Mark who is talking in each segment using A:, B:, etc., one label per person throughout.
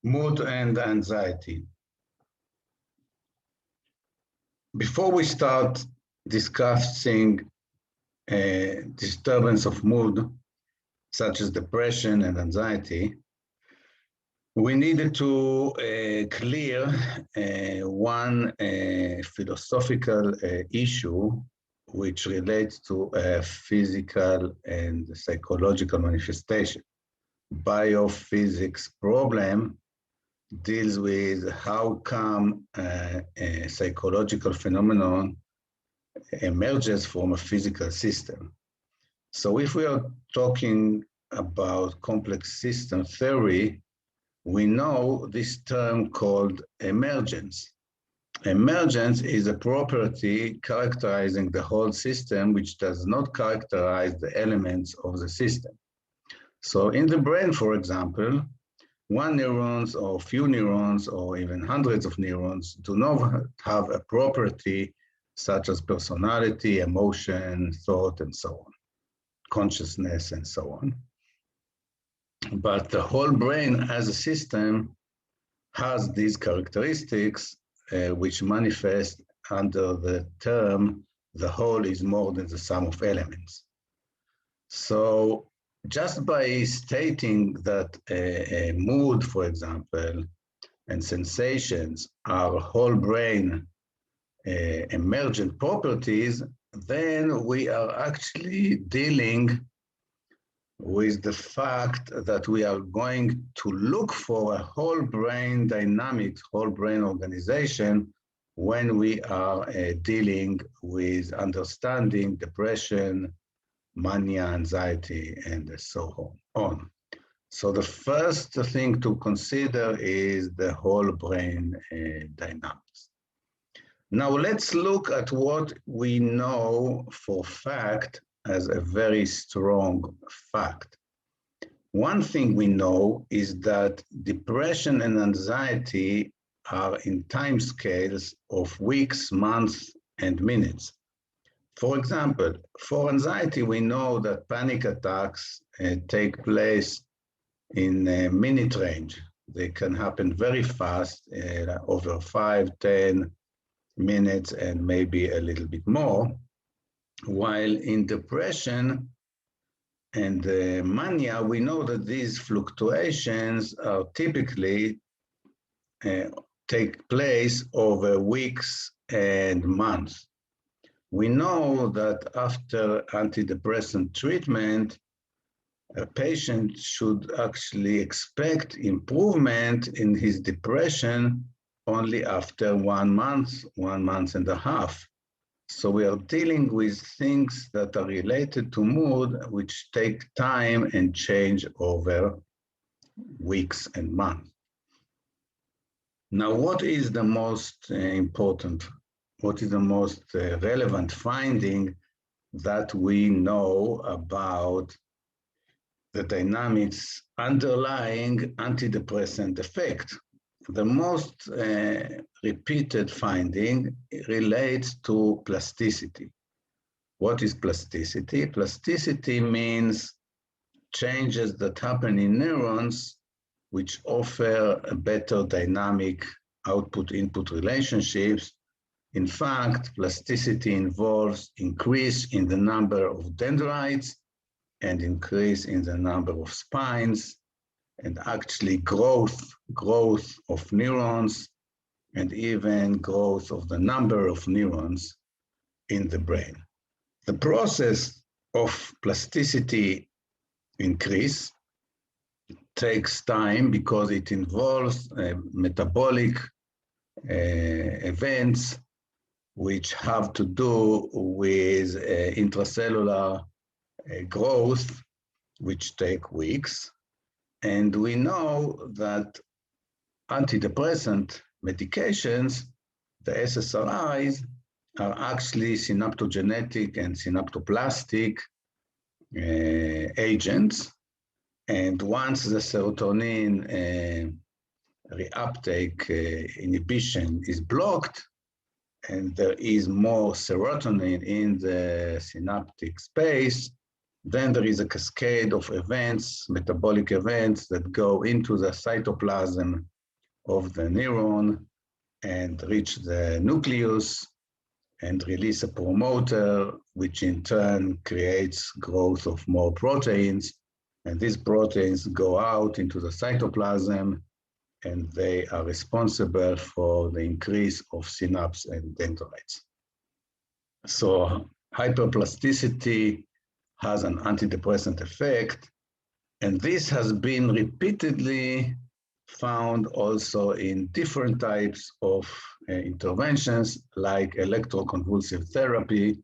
A: Mood and anxiety. Before we start discussing disturbance of mood, such as depression and anxiety, we needed to clear one philosophical issue which relates to physical and psychological manifestation. Biophysics problem deals with how come a psychological phenomenon emerges from a physical system. So if we are talking about complex system theory, we know this term called emergence. Emergence is a property characterizing the whole system which does not characterize the elements of the system. So in the brain, for example, one neurons or few neurons or even hundreds of neurons do not have a property such as personality, emotion, thought, and so on, consciousness, and so on. But the whole brain as a system has these characteristics which manifest under the term, the whole is more than the sum of elements. So just by stating that a mood, for example, and sensations are whole brain emergent properties, then we are actually dealing with the fact that we are going to look for a whole brain dynamics, whole brain organization when we are dealing with understanding depression, mania, anxiety, and so on. So the first thing to consider is the whole brain dynamics. Now let's look at what we know for fact as a very strong fact. One thing we know is that depression and anxiety are in time scales of weeks, months, and minutes. For example, for anxiety, we know that panic attacks take place in a minute range. They can happen very fast, over 5, 10 minutes, and maybe a little bit more. While in depression and mania, we know that these fluctuations are typically take place over weeks and months. We know that after antidepressant treatment, a patient should actually expect improvement in his depression only after 1 month, 1.5 months. So we are dealing with things that are related to mood, which take time and change over weeks and months. Now, what is the most important, what is the most relevant finding that we know about the dynamics underlying antidepressant effect? The most repeated finding relates to plasticity. What is plasticity? Plasticity means changes that happen in neurons which offer a better dynamic output-input relationships. In fact, plasticity involves increase in the number of dendrites and increase in the number of spines, and actually growth of neurons, and even growth of the number of neurons in the brain. The process of plasticity increase takes time because it involves metabolic events which have to do with intracellular growth, which take weeks. And we know that antidepressant medications, the SSRIs, are actually synaptogenetic and synaptoplastic agents. And once the serotonin reuptake inhibition is blocked, and there is more serotonin in the synaptic space, then there is a cascade of events, metabolic events that go into the cytoplasm of the neuron and reach the nucleus and release a promoter, which in turn creates growth of more proteins. And these proteins go out into the cytoplasm, and they are responsible for the increase of synapse and dendrites. So hyperplasticity has an antidepressant effect, and this has been repeatedly found also in different types of interventions like electroconvulsive therapy,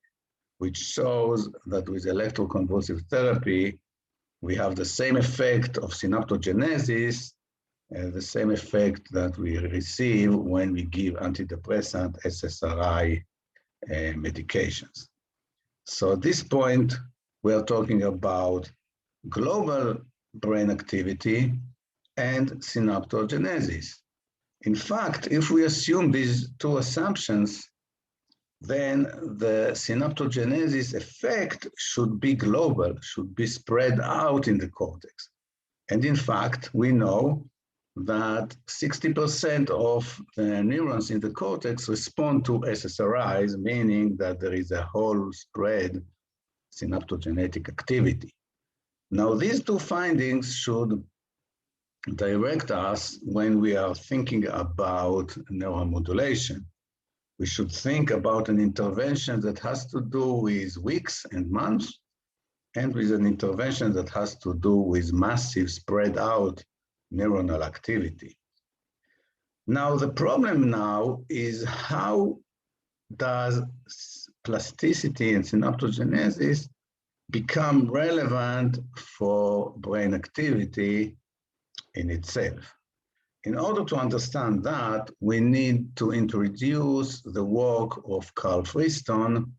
A: which shows that with electroconvulsive therapy, we have the same effect of synaptogenesis, the same effect that we receive when we give antidepressant SSRI medications. So at this point, we are talking about global brain activity and synaptogenesis. In fact, if we assume these two assumptions, then the synaptogenesis effect should be global, should be spread out in the cortex. And in fact, we know that 60% of the neurons in the cortex respond to SSRIs, meaning that there is a whole spread synaptogenetic activity. Now, these two findings should direct us when we are thinking about neuromodulation. We should think about an intervention that has to do with weeks and months, and with an intervention that has to do with massive spread out neuronal activity. Now, the problem now is how does plasticity and synaptogenesis become relevant for brain activity in itself? In order to understand that, we need to introduce the work of Carl Friston,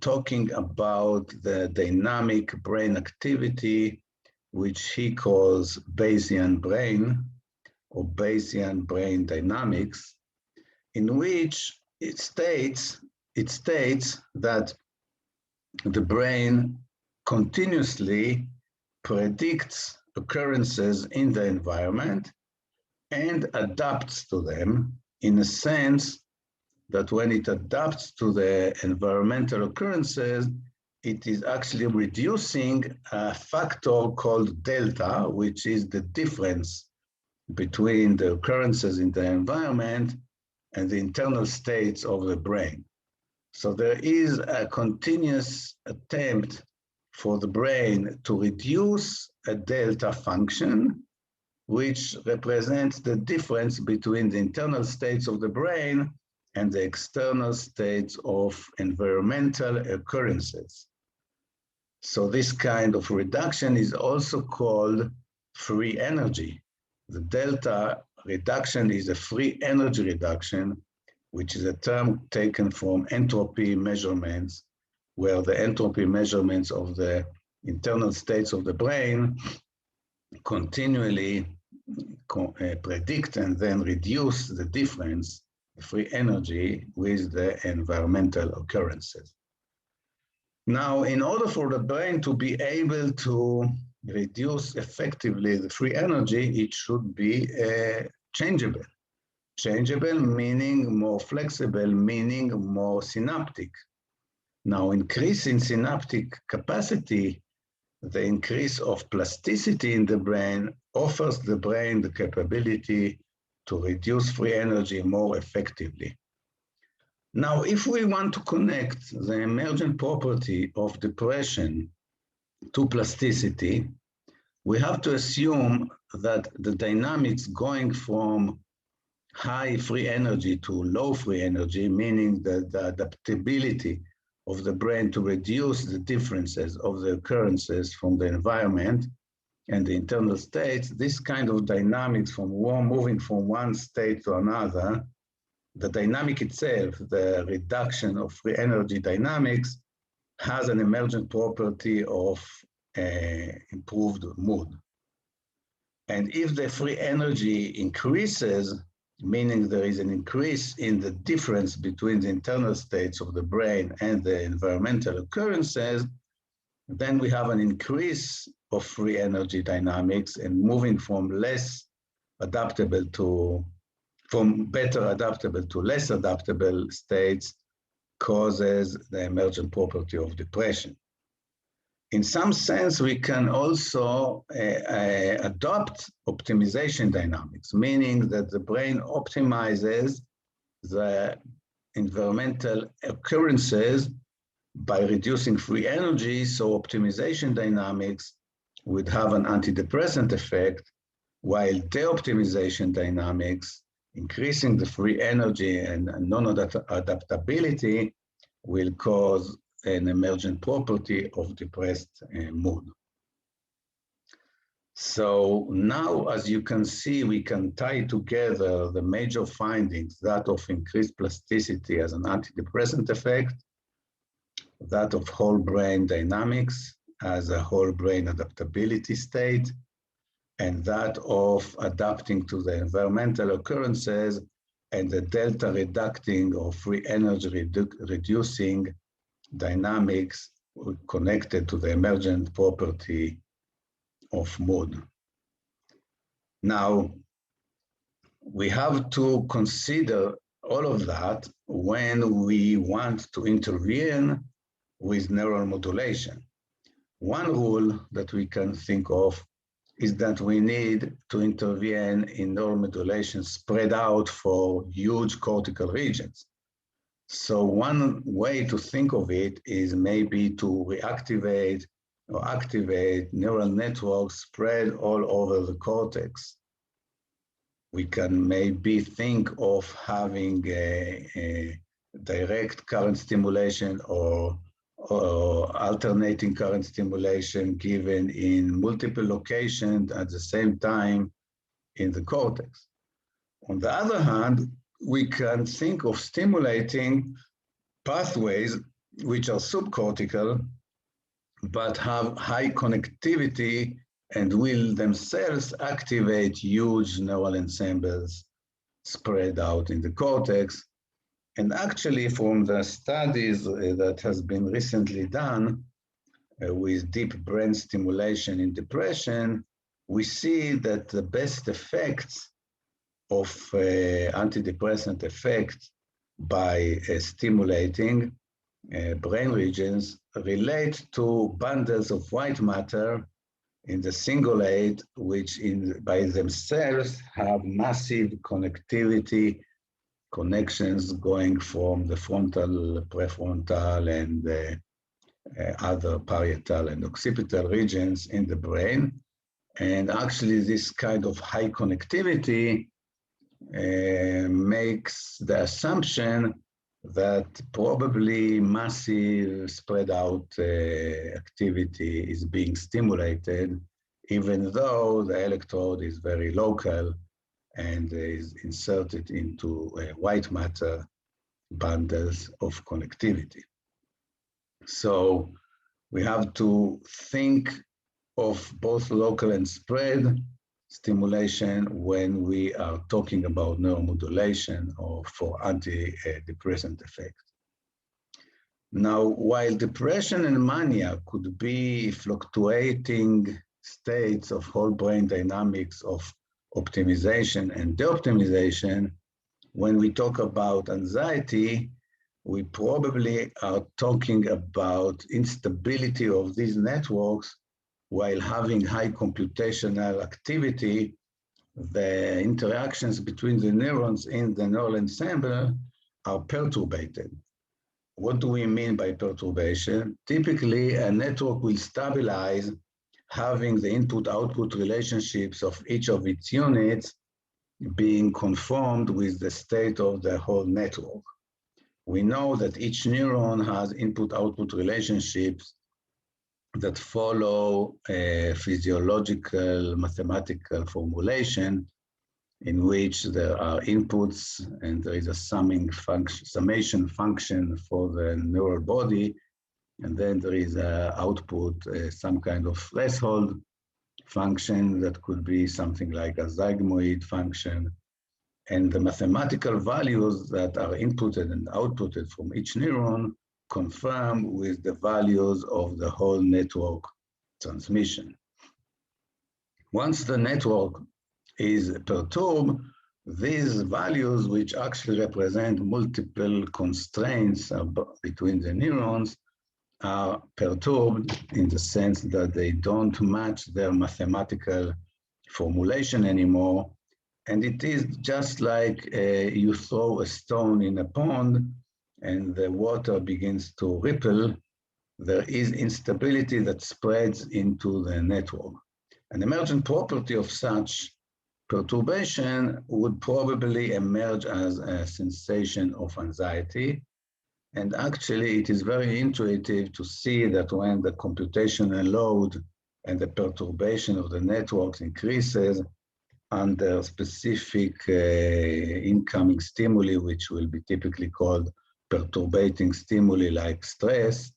A: talking about the dynamic brain activity, which he calls Bayesian brain or Bayesian brain dynamics, in which it states that the brain continuously predicts occurrences in the environment and adapts to them, in a sense that when it adapts to the environmental occurrences, it is actually reducing a factor called delta, which is the difference between the occurrences in the environment and the internal states of the brain. So there is a continuous attempt for the brain to reduce a delta function, which represents the difference between the internal states of the brain and the external states of environmental occurrences. So this kind of reduction is also called free energy. The delta reduction is a free energy reduction, which is a term taken from entropy measurements, where the entropy measurements of the internal states of the brain continually predict and then reduce the difference, the free energy, with the environmental occurrences. Now, in order for the brain to be able to reduce effectively the free energy, it should be changeable. Changeable meaning more flexible, meaning more synaptic. Now, increase in synaptic capacity, the increase of plasticity in the brain offers the brain the capability to reduce free energy more effectively. Now, if we want to connect the emergent property of depression to plasticity, we have to assume that the dynamics going from high free energy to low free energy, meaning that the adaptability of the brain to reduce the differences of the occurrences from the environment and the internal states, this kind of dynamics from moving from one state to another, the dynamic itself, the reduction of free energy dynamics, has an emergent property of improved mood. And if the free energy increases, meaning there is an increase in the difference between the internal states of the brain and the environmental occurrences, then we have an increase of free energy dynamics and moving from less adaptable to, from better adaptable to less adaptable states causes the emergent property of depression. In some sense, we can also adopt optimization dynamics, meaning that the brain optimizes the environmental occurrences by reducing free energy, so optimization dynamics would have an antidepressant effect, while de-optimization dynamics, increasing the free energy and non-adaptability, will cause an emergent property of depressed mood. So now, as you can see, we can tie together the major findings, that of increased plasticity as an antidepressant effect, that of whole brain dynamics as a whole brain adaptability state, and that of adapting to the environmental occurrences and the delta reducting or free energy reducing dynamics connected to the emergent property of mood. Now, we have to consider all of that when we want to intervene with neuromodulation. One rule that we can think of is that we need to intervene in neuromodulation spread out for huge cortical regions. So one way to think of it is maybe to reactivate or activate neural networks spread all over the cortex. We can maybe think of having a direct current stimulation or alternating current stimulation given in multiple locations at the same time in the cortex. On the other hand, we can think of stimulating pathways which are subcortical but have high connectivity and will themselves activate huge neural ensembles spread out in the cortex. And actually, from the studies that has been recently done with deep brain stimulation in depression, we see that the best effects of antidepressant effect by stimulating brain regions relate to bundles of white matter in the cingulate, which by themselves have massive connectivity connections going from the frontal, prefrontal, and other parietal and occipital regions in the brain. And actually, this kind of high connectivity makes the assumption that probably massive spread out activity is being stimulated, even though the electrode is very local and is inserted into white matter bundles of connectivity. So we have to think of both local and spread stimulation when we are talking about neuromodulation or for antidepressant effect. Now, while depression and mania could be fluctuating states of whole brain dynamics of optimization and de-optimization, when we talk about anxiety, we probably are talking about instability of these networks while having high computational activity. The interactions between the neurons in the neural ensemble are perturbated. What do we mean by perturbation? Typically, a network will stabilize having the input-output relationships of each of its units being conformed with the state of the whole network. We know that each neuron has input-output relationships that follow a physiological mathematical formulation in which there are inputs and there is a summation function for the neural body, and then there is an output, some kind of threshold function that could be something like a sigmoid function. And the mathematical values that are inputted and outputted from each neuron confirm with the values of the whole network transmission. Once the network is perturbed, these values, which actually represent multiple constraints between the neurons, are perturbed in the sense that they don't match their mathematical formulation anymore. And it is just like you throw a stone in a pond and the water begins to ripple. There is instability that spreads into the network. An emergent property of such perturbation would probably emerge as a sensation of anxiety. And actually, it is very intuitive to see that when the computational load and the perturbation of the networks increases under specific incoming stimuli, which will be typically called perturbating stimuli like stress,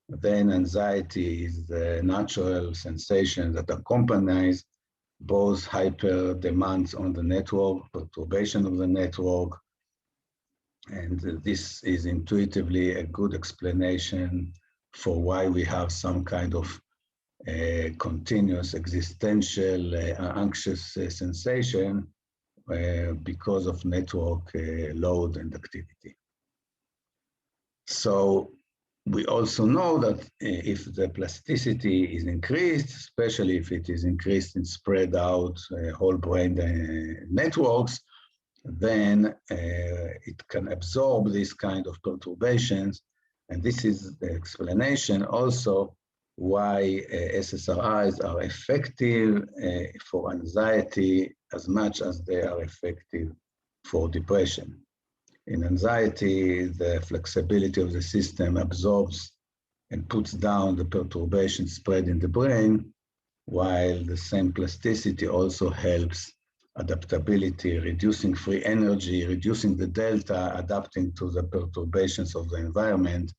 A: then anxiety is the natural sensation that accompanies both hyper demands on the network, perturbation of the network, and this is intuitively a good explanation for why we have some kind of continuous existential anxious sensation because of network load and activity. So we also know that if the plasticity is increased, especially if it is increased in spread out whole brain networks, then it can absorb this kind of perturbations. And this is the explanation also why SSRIs are effective for anxiety as much as they are effective for depression. In anxiety, the flexibility of the system absorbs and puts down the perturbation spread in the brain, while the same plasticity also helps adaptability, reducing free energy, reducing the delta, adapting to the perturbations of the environment,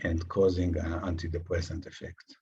A: and causing an antidepressant effect.